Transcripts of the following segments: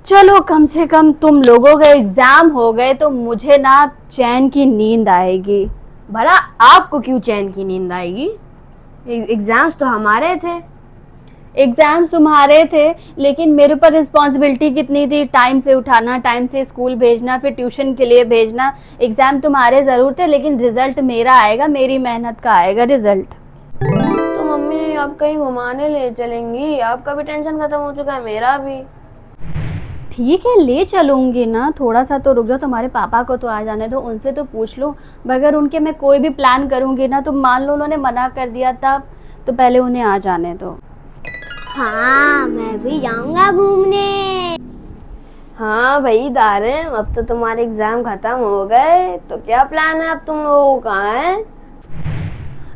चलो कम से कम तुम लोगों के एग्जाम हो गए तो मुझे ना चैन की नींद आएगी। भला आपको क्यों चैन की नींद आएगी? एग्जाम्स तो हमारे थे। एग्जाम्स तुम्हारे थे लेकिन मेरे ऊपर रिस्पॉन्सिबिलिटी कितनी थी, टाइम से उठाना, टाइम से स्कूल भेजना, फिर ट्यूशन के लिए भेजना। एग्जाम तुम्हारे जरूर थे लेकिन रिजल्ट मेरा आएगा, मेरी मेहनत का आएगा रिजल्ट। तो मम्मी आप कहीं घुमाने ले चलेंगी? आपका भी टेंशन खत्म हो चुका है, मेरा भी। ठीक है ले चलूंगी ना, थोड़ा सा तो रुक जाओ, तुम्हारे पापा को तो आ जाने दो, उनसे तो पूछ लो। अगर उनके मैं कोई भी प्लान करूंगी ना तो मान लो उन्होंने मना कर दिया तब, तो पहले उन्हें आ जाने दो। हाँ मैं भी जाऊंगा घूमने। हाँ भाई दारिम, अब तो तुम्हारे एग्जाम खत्म हो गए, तो क्या प्लान है अब तुम लोगों का है?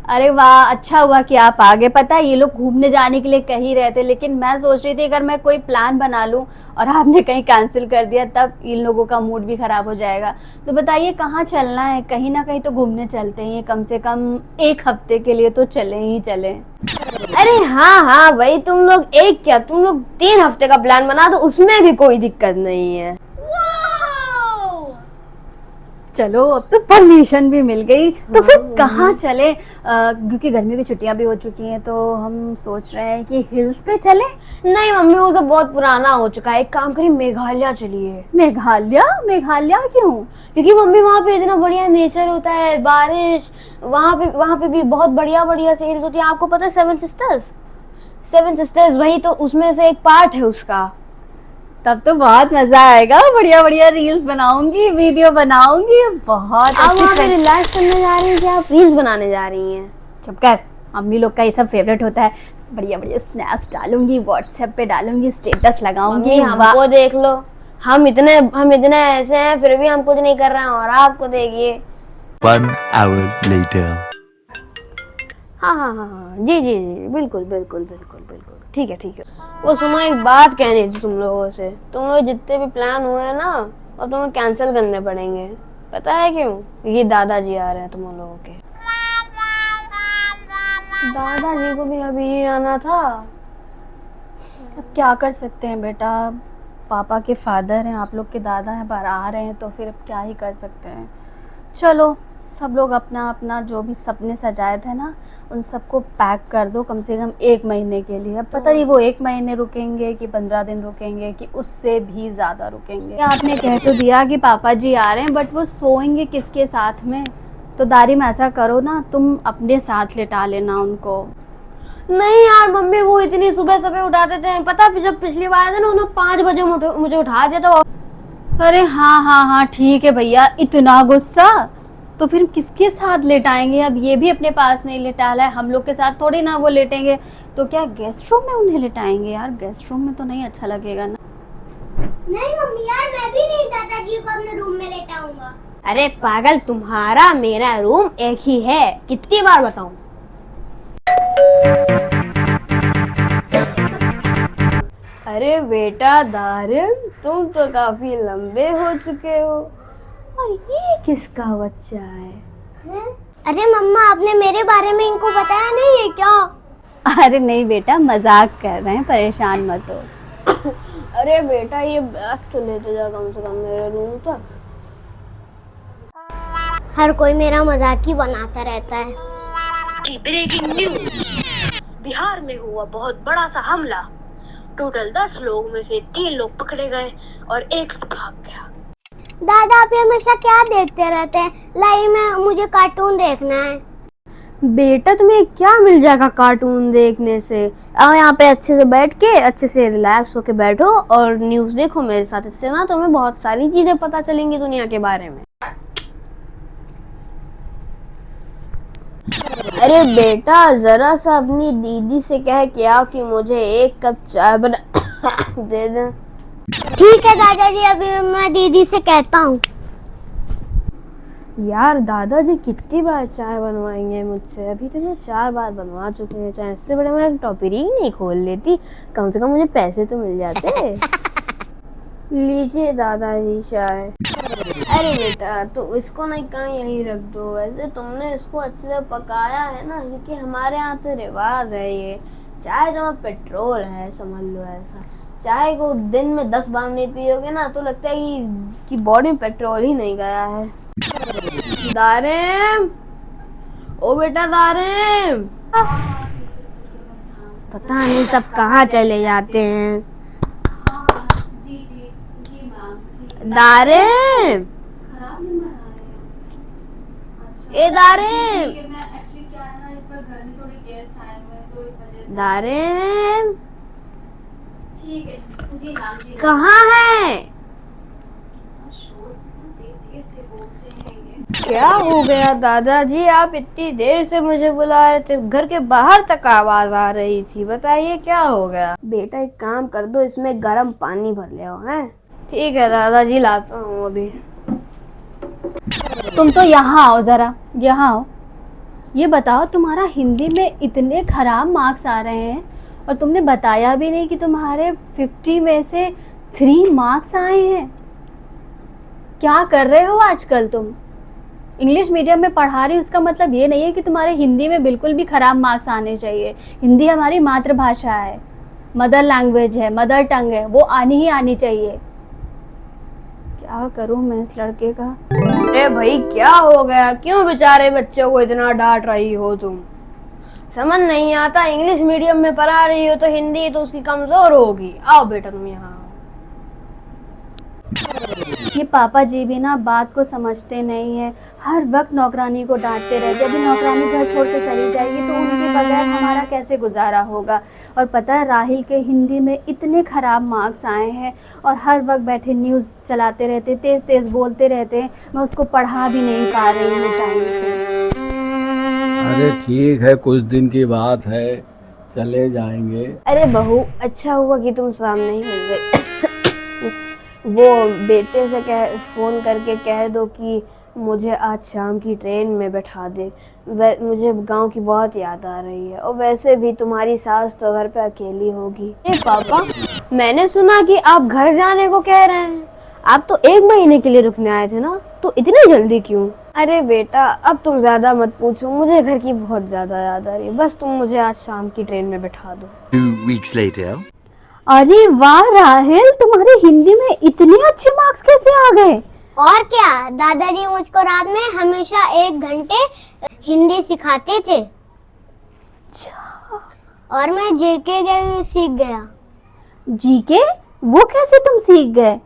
अरे वाह, अच्छा हुआ कि आप आ गए। पता है ये लोग घूमने जाने के लिए कह ही रहे थे, लेकिन मैं सोच रही थी अगर मैं कोई प्लान बना लूं और आपने कहीं कैंसिल कर दिया तब इन लोगों का मूड भी खराब हो जाएगा। तो बताइए कहाँ चलना है? कहीं ना कहीं तो घूमने चलते हैं, कम से कम एक हफ्ते के लिए तो चले ही चले। अरे हाँ हाँ भाई, तुम लोग एक क्या, तुम लोग 3 हफ्ते का प्लान बना दो, उसमें भी कोई दिक्कत नहीं है। चलो अब तो परमिशन भी मिल गई, तो फिर कहाँ चले? क्योंकि गर्मियों की छुट्टियां भी हो चुकी हैं तो हम सोच रहे हैं कि हिल्स पे चले। नहीं मम्मी, वो सब बहुत पुराना हो चुका है। एक काम करिए, मेघालय चलिए। मेघालय? मेघालय क्यों? क्योंकि मम्मी वहाँ पे इतना बढ़िया नेचर होता है, बारिश, वहाँ पे भी बहुत बढ़िया बढ़िया सी हिल्स होती है। आपको पता है सेवन सिस्टर्स? सेवन सिस्टर्स वही तो उसमें से एक पार्ट है उसका। तब तो बहुत मजा आएगा, बढ़िया बढ़िया रील्स बनाऊंगी, वीडियो बनाऊंगी, बहुत आप वहाँ पे अच्छी। रिलैक्स करने जा रही हैं कि आप रील्स बनाने जा रही हैं? चुप कर, अम्मी लोग का ये सब फेवरेट होता है। बढ़िया बढ़िया स्नैप्स डालूंगी, व्हाट्सएप पे डालूंगी, स्टेटस लगाऊंगी। हमको देख लो, हम इतने ऐसे हैं फिर भी हम कुछ नहीं कर रहे हैं, और आपको देखिए। 1 hour later. हाँ हाँ हाँ हाँ, जी जी जी, बिल्कुल बिल्कुल बिल्कुल बिल्कुल, ठीक है ठीक है। वो सुनो, एक बात कहनी थी तुम लोगों से। तुम लोग जितने भी प्लान हुए हैं ना, अब तुम्हें कैंसिल करने पड़ेंगे। पता है क्यों? ये दादाजी आ रहे हैं तुम लोगों के। दादाजी को भी अभी ही आना था। अब क्या कर सकते हैं बेटा, पापा के फादर हैं, आप लोग के दादा हैं, बाहर आ रहे हैं तो फिर अब क्या ही कर सकते हैं। चलो सब लोग अपना अपना जो भी सपने सजाए थे ना उन सबको पैक कर दो, कम से कम 1 महीने के लिए। अब पता नहीं वो 1 महीने रुकेंगे कि 15 दिन रुकेंगे कि उससे भी ज़्यादा रुकेंगे। आपने कह तो दिया कि पापा जी आ रहे हैं, बट वो सोएंगे किसके साथ में? तो दारिम ऐसा करो ना, तुम अपने साथ लेटा लेना उनको। नहीं यार मम्मी, वो इतनी सुबह सुबह उठाते थे। पता है जब पिछली बार आए थे ना, उन्होंने 5 बजे मुझे उठा दिया था। अरे हाँ हाँ हाँ ठीक है भैया, इतना गुस्सा? तो फिर किसके साथ लेटाएंगे? अब ये भी अपने पास नहीं लेटाला है, हम लोग के साथ थोड़ी ना वो लेटेंगे। तो क्या गेस्ट रूम में उन्हें लेटाएंगे? यार गेस्ट रूम में तो नहीं अच्छा लगेगा ना। नहीं मम्मी यार, मैं भी नहीं दादाजी को अपने रूम में लेटाऊंगा। अरे पागल, तुम्हारा मेरा रूम एक ही है, कितनी बार बताऊं? अरे बेटा दारिम, तुम तो काफी लंबे हो चुके हो। और ये किसका बच्चा है? अरे मम्मा, आपने मेरे बारे में इनको बताया नहीं है क्या? अरे नहीं बेटा, मजाक कर रहे हैं, परेशान मत हो। अरे बेटा, ये बैग तो लेते जा कम से कम मेरे रूम तक। हर कोई मेरा मजाक ही बनाता रहता है। ब्रेकिंग न्यूज, बिहार में हुआ बहुत बड़ा सा हमला। टोटल 10 लोग में से 3 लोग पकड़े गए और एक भाग गया। दादा आप हमेशा क्या देखते रहते हैं? लाइव में मुझे कार्टून देखना है। बेटा तुम्हें क्या मिल जाएगा कार्टून देखने से? आओ यहाँ पे अच्छे से बैठ के, अच्छे से रिलैक्स होके बैठो और न्यूज़ देखो मेरे साथ। इससे ना तुम्हें बहुत सारी चीजें पता चलेंगी दुनिया के बारे में। अरे बेटा, जरा सा अपनी दीदी से कह के आओ कि मुझे 1 कप चाय बना दे दे। ठीक है दादाजी, अभी मैं दीदी से कहता हूँ। यार दादाजी कितनी बार चाय बनवाएंगे मुझसे? अभी तो मैं 4 बार बनवा चुके हैं चाय। इससे बड़े मैं टॉपरी नहीं खोल लेती, कम से कम मुझे पैसे तो मिल जाते। लीजिए दादाजी चाय। अरे बेटा, तो इसको ना कहीं यहीं रख दो। वैसे तुमने इसको अच्छे से पकाया है ना, क्योंकि हमारे यहाँ तो रिवाज है ये। चाय जो पेट्रोल है, समझ लो ऐसा। चाय को दिन में 10 बार नहीं पियोगे ना तो लगता है कि बॉडी में पेट्रोल ही नहीं गया है। दारेम, ओ बेटा दारेम, पता नहीं सब कहाँ चले जाते हैं। जी जी जी मैम। दारेम, खराब नंबर आ रहे हैं। अच्छा ए दारेम, ठीक है, मैं एक्चुअली क्या है ना, इस बार घर में थोड़े गेस्ट आए हुए हैं तो इस वजह से। दारेम ठीक है जी मैम जी। कहाँ है? शोर तेज से बोलते हैं ये। क्या हो गया दादाजी, आप इतनी देर से मुझे बुला रहे थे, घर के बाहर तक आवाज आ रही थी, बताइए क्या हो गया? बेटा एक काम कर दो, इसमें गर्म पानी भर ले आओ। हैं ठीक है दादाजी, लाता हूँ अभी। तुम तो यहाँ आओ, जरा यहाँ आओ। ये बताओ, तुम्हारा हिंदी में इतने खराब मार्क्स आ रहे हैं और तुमने बताया भी नहीं कि तुम्हारे 50 में से 3 मार्क्स आए हैं। क्या कर रहे हो आजकल तुम? इंग्लिश मीडियम में पढ़ा रही, उसका मतलब ये नहीं है कि तुम्हारे हिंदी में बिल्कुल भी खराब मार्क्स आने चाहिए। हिंदी हमारी मातृभाषा है, मदर लैंग्वेज है, मदर टंग है, वो आनी ही आनी चाहिए। क्या करूं मैं इस लड़के का? अरे भाई क्या हो गया, क्यों बेचारे बच्चों को इतना डांट रही हो तुम? समझ नहीं आता, इंग्लिश मीडियम में पढ़ा रही हो तो हिंदी तो उसकी कमजोर होगी। आओ बेटा तुम यहाँ आओ। ये पापा जी भी ना बात को समझते नहीं है, हर वक्त नौकरानी को डांटते रहते। अभी नौकरानी घर छोड़ के चली जाएगी तो उनके बगैर हमारा कैसे गुजारा होगा। और पता है, राहिल के हिंदी में इतने ख़राब मार्क्स आए हैं और हर वक्त बैठे न्यूज़ चलाते रहते, तेज़ तेज़ बोलते रहते हैं। मैं उसको पढ़ा भी नहीं पा रही हूँ टाइम से। अरे ठीक है, कुछ दिन की बात है, चले जाएंगे। अरे बहू, अच्छा हुआ कि तुम सामने ही मिल गए। वो बेटे से फ़ोन करके कह दो कि मुझे आज शाम की ट्रेन में बैठा दे। मुझे गांव की बहुत याद आ रही है, और वैसे भी तुम्हारी सास तो घर पे अकेली होगी। अरे पापा, मैंने सुना कि आप घर जाने को कह रहे हैं। आप तो 1 महीने के लिए रुकने आए थे ना, तो इतनी जल्दी क्यों? अरे बेटा अब तुम ज्यादा मत पूछो, मुझे घर की बहुत ज्यादा याद आ रही है। बस तुम मुझे आज शाम की ट्रेन में बैठा दो। 2 weeks later. अरे वाह राहिल, तुम्हारे हिंदी में इतने अच्छे मार्क्स कैसे आ गए? और क्या, दादाजी मुझको रात में हमेशा 1 घंटे हिंदी सिखाते थे। और मैं जेके भी सीख गया। जीके? वो कैसे तुम सीख गए?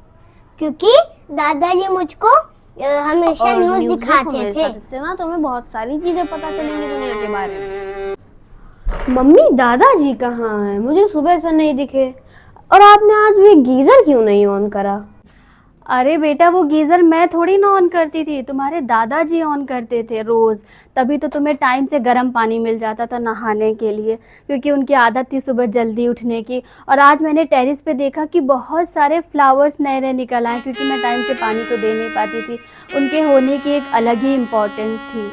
क्योंकि दादाजी मुझको हमेशा न्यूज़ दिखाते थे। इससे ना तुम्हें बहुत सारी चीजें पता चलेंगी दुनिया के बारे में। मम्मी दादाजी कहाँ हैं? मुझे सुबह से नहीं दिखे। और आपने आज भी गीजर क्यों नहीं ऑन करा? अरे बेटा, वो गीज़र मैं थोड़ी ना ऑन करती थी, तुम्हारे दादाजी ऑन करते थे रोज़। तभी तो तुम्हें टाइम से गर्म पानी मिल जाता था नहाने के लिए, क्योंकि उनकी आदत थी सुबह जल्दी उठने की। और आज मैंने टेरेस पे देखा कि बहुत सारे फ्लावर्स नए नए निकल आए, क्योंकि मैं टाइम से पानी तो दे नहीं पाती थी। उनके होने की एक अलग ही इम्पोर्टेंस थी।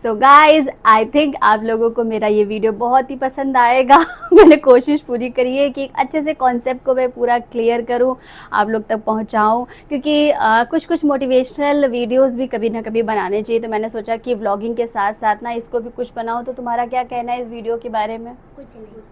सो गाइज़, आई थिंक आप लोगों को मेरा ये वीडियो बहुत ही पसंद आएगा। मैंने कोशिश पूरी करी है कि एक अच्छे से कॉन्सेप्ट को मैं पूरा क्लियर करूं, आप लोग तक पहुंचाऊं, क्योंकि कुछ कुछ मोटिवेशनल वीडियोस भी कभी ना कभी बनाने चाहिए। तो मैंने सोचा कि व्लॉगिंग के साथ साथ ना इसको भी कुछ बनाऊं। तो तुम्हारा क्या कहना है इस वीडियो के बारे में? कुछ नहीं,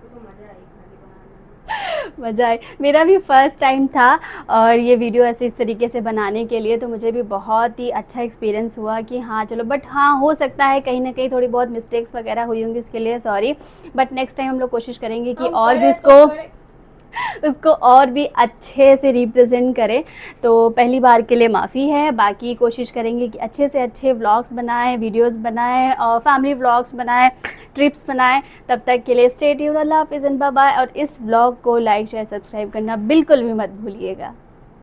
मज़ा आए। मेरा भी फर्स्ट टाइम था और ये वीडियो ऐसे इस तरीके से बनाने के लिए, तो मुझे भी बहुत ही अच्छा एक्सपीरियंस हुआ कि हाँ चलो। बट हाँ, हो सकता है कहीं ना कहीं थोड़ी बहुत मिस्टेक्स वगैरह हुई होंगी, उसके लिए सॉरी। बट नेक्स्ट टाइम हम लोग कोशिश करेंगे कि और भी उसको और भी अच्छे से रिप्रेजेंट करें। तो पहली बार के लिए माफ़ी है, बाकी कोशिश करेंगे कि अच्छे से अच्छे व्लॉग्स बनाएं, वीडियोस बनाएं और फैमिली व्लॉग्स बनाएं, ट्रिप्स बनाएं। तब तक के लिए स्टे ट्यून्ड, अल्लाह हाफिज़ एंड बाय बाय। और इस व्लॉग को लाइक शेयर सब्सक्राइब करना बिल्कुल भी मत भूलिएगा।